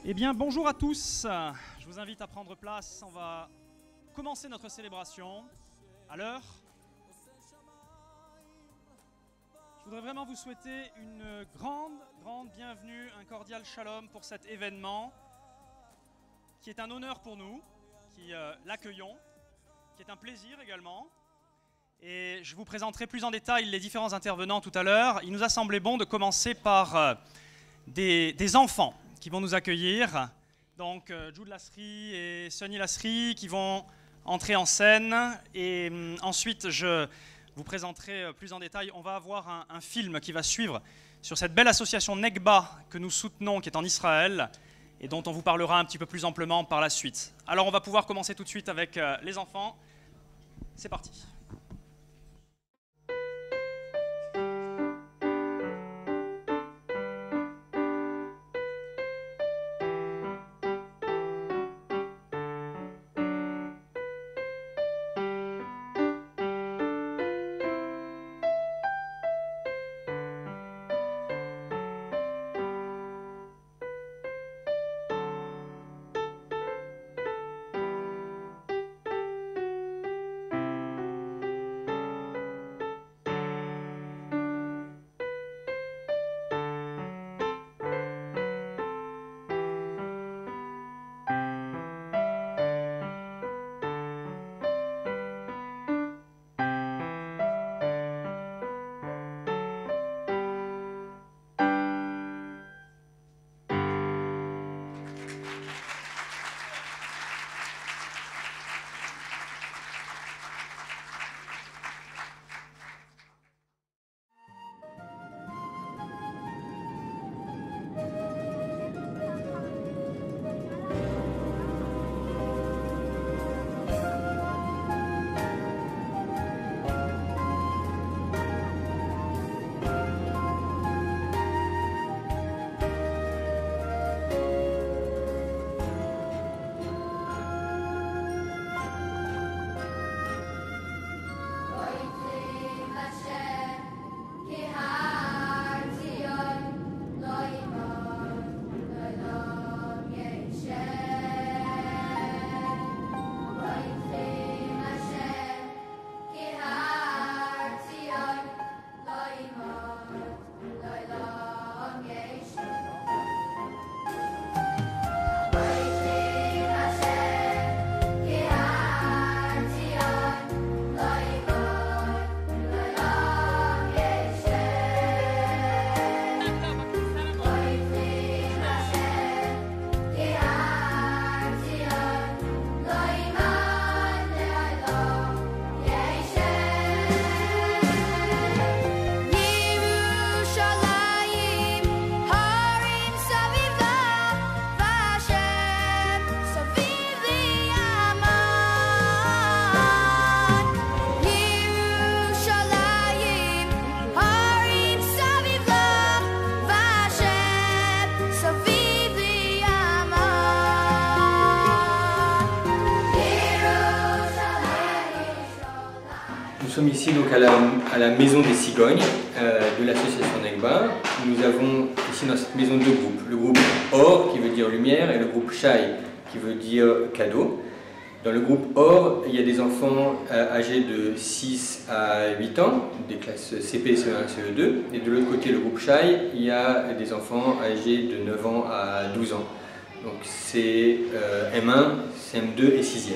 Eh bien, bonjour à tous. Je vous invite à prendre place. On va commencer notre célébration à l'heure. Je voudrais vraiment vous souhaiter une grande bienvenue, un cordial shalom pour cet événement qui est un honneur pour nous, qui l'accueillons, qui est un plaisir également. Et je vous présenterai plus en détail les différents intervenants tout à l'heure. Il nous a semblé bon de commencer par des enfants qui vont nous accueillir. Donc Jude Lasri et Sonny Lasri qui vont entrer en scène. Et ensuite, je vous présenterai plus en détail. On va avoir un film qui va suivre sur cette belle association Negba que nous soutenons, qui est en Israël, et dont on vous parlera un petit peu plus amplement par la suite. Alors on va pouvoir commencer tout de suite avec les enfants. C'est parti. Nous sommes ici donc à la maison des cigognes de l'association Negba. Nous avons ici dans cette maison deux groupes. Le groupe Or qui veut dire lumière et le groupe Shai qui veut dire cadeau. Dans le groupe Or, il y a des enfants âgés de 6 à 8 ans, des classes CP, CE1, CE2. Et de l'autre côté, le groupe Shai, il y a des enfants âgés de 9 ans à 12 ans. Donc c'est M1, CM2 et 6e.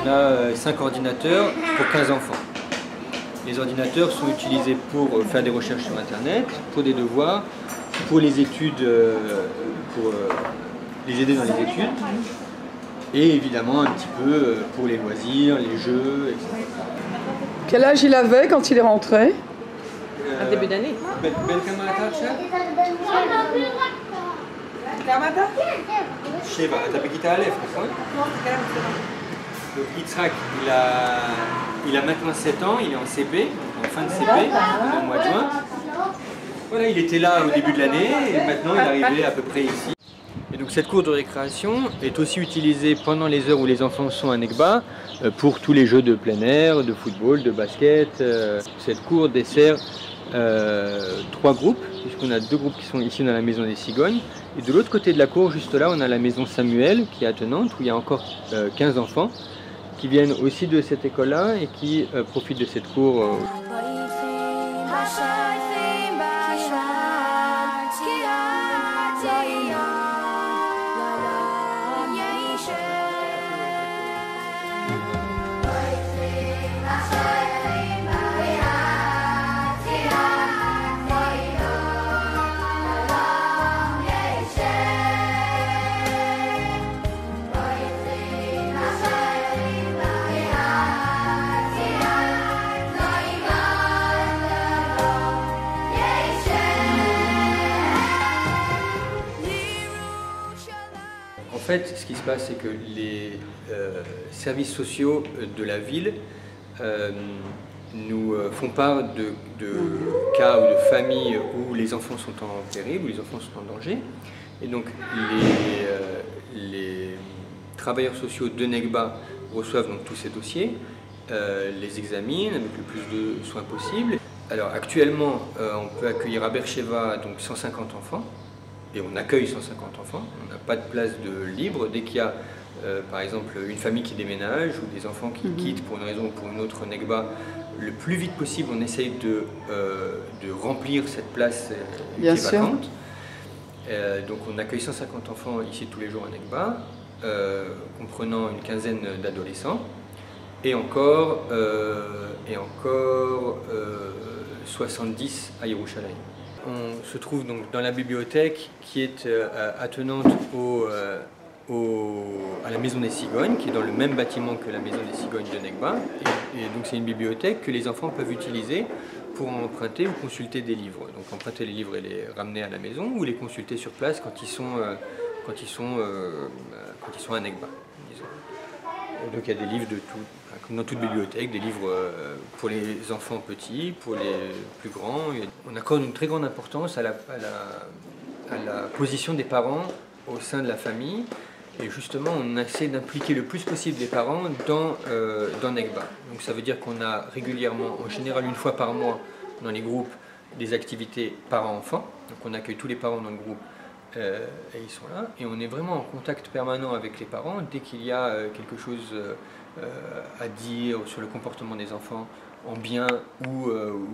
On a 5 ordinateurs pour 15 enfants. Les ordinateurs sont utilisés pour faire des recherches sur Internet, pour des devoirs, pour les études, pour les aider dans les études, et évidemment un petit peu pour les loisirs, les jeux, etc. Quel âge il avait quand il est rentré? Un début d'année. שבע, אתה בכיתה א', נכון? Donc Yitzhak, il a maintenant 7 ans, il est en CP, en fin de CP, au mois de juin. Voilà, il était là au début de l'année et maintenant il est arrivé à peu près ici. Et donc cette cour de récréation est aussi utilisée pendant les heures où les enfants sont à Nekba pour tous les jeux de plein air, de football, de basket. Cette cour dessert 3 groupes, puisqu'on a 2 groupes qui sont ici dans la maison des Cigognes. Et de l'autre côté de la cour, juste là, on a la maison Samuel qui est attenante, où il y a encore 15 enfants qui viennent aussi de cette école-là et qui profitent de cette cour. En fait, ce qui se passe, c'est que les services sociaux de la ville nous font part de cas ou de familles où les enfants sont en péril, où les enfants sont en danger. Et donc, les travailleurs sociaux de Nekba reçoivent donc tous ces dossiers, les examinent avec le plus de soins possible. Alors, actuellement, on peut accueillir à Beersheva donc 150 enfants. Et on accueille 150 enfants, on n'a pas de place de libre. Dès qu'il y a par exemple une famille qui déménage ou des enfants qui quittent pour une raison ou pour une autre Nekba, le plus vite possible on essaye de remplir cette place qui est vacante. Donc on accueille 150 enfants ici tous les jours à Nekba, comprenant une quinzaine d'adolescents et encore 70 à Yerushalayim. On se trouve donc dans la bibliothèque qui est attenante à la maison des Cigognes, qui est dans le même bâtiment que la maison des Cigognes de Nekba. Et donc c'est une bibliothèque que les enfants peuvent utiliser pour emprunter ou consulter des livres. Donc emprunter les livres et les ramener à la maison ou les consulter sur place quand ils sont à Nekba, disons. Donc il y a des livres de tout, comme dans toute bibliothèque, des livres pour les enfants petits, pour les plus grands. On accorde une très grande importance à la position des parents au sein de la famille. Et justement, on essaie d'impliquer le plus possible les parents dans Nekba. Donc ça veut dire qu'on a régulièrement, en général une fois par mois, dans les groupes, des activités parents-enfants. Donc on accueille tous les parents dans le groupe. Et ils sont là, et on est vraiment en contact permanent avec les parents dès qu'il y a quelque chose à dire sur le comportement des enfants en bien ou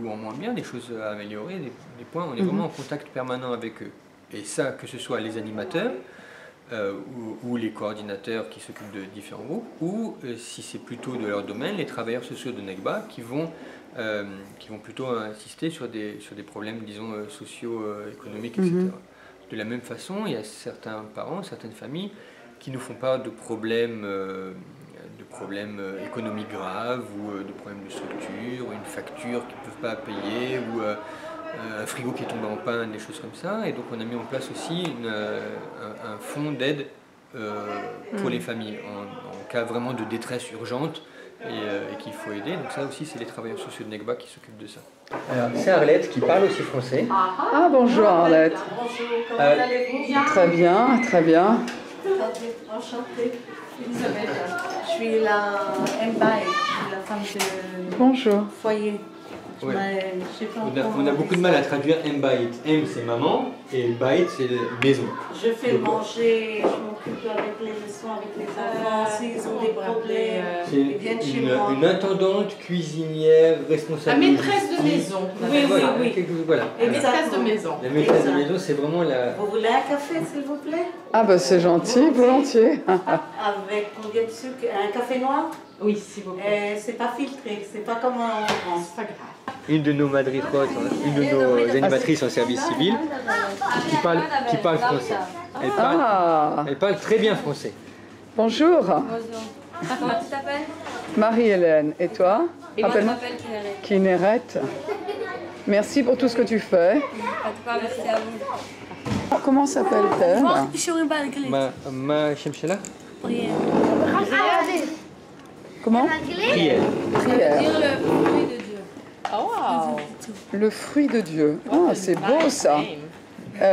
en moins bien, des choses à améliorer, des points. On est vraiment en contact permanent avec eux. Et ça, que ce soit les animateurs ou les coordinateurs qui s'occupent de différents groupes, ou si c'est plutôt de leur domaine, les travailleurs sociaux de Nekba qui vont plutôt insister sur des problèmes, disons, socio-économiques, etc. De la même façon, il y a certains parents, certaines familles qui nous font part de problèmes économiques graves ou de problèmes de structure, ou une facture qu'ils ne peuvent pas payer, ou un frigo qui est tombé en panne, des choses comme ça. Et donc on a mis en place aussi un fonds d'aide pour les familles en cas vraiment de détresse urgente et qu'il faut aider. Donc ça aussi, c'est les travailleurs sociaux de Nekba qui s'occupent de ça. Alors, c'est Arlette qui parle aussi français. Ah, bonjour Arlette. Bonjour, comment allez-vous? Très bien, très bien. Enchantée. Elisabeth, je suis la Mbaye, la femme de Bonjour. foyer. Ouais. On a beaucoup de mal à traduire M-Bait. M c'est maman et Bait c'est maison. Je fais manger, je m'occupe avec les leçons, avec les enfants, s'ils ont des problèmes, ils viennent chez moi. Une intendante, cuisinière, responsable. La maîtresse de maison. Oui, voilà, oui. Voilà. La maîtresse de maison. La maîtresse de maison, c'est vraiment la... Vous voulez un café, s'il vous plaît? Ah bah c'est gentil, volontiers. Avec combien de sucre? Un café noir? Oui, s'il vous plaît. C'est pas filtré, c'est pas comme en France. C'est pas grave. Une de nos madrichotes, une de nos animatrices en service civil, qui parle français. Elle parle très bien français. Bonjour. Bonjour. Comment tu t'appelles? Marie-Hélène. Et toi? Et moi je Rappelle-moi. m'appelle Kinneret. Kinneret. Merci pour tout ce que tu fais. En tout cas, merci à vous. Comment s'appelle-t-elle? Ma Shem Shelah? Comment? Prière. Prière. Dire le fruit de Dieu. Oh, Le fruit de Dieu. wow. Ah, c'est beau ça.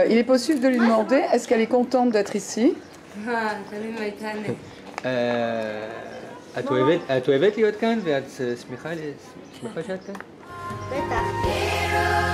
Il est possible de lui demander, est-ce qu'elle est contente d'être ici? את אוהבת להיות כאן ואת שמחה שאת כאן? בטח.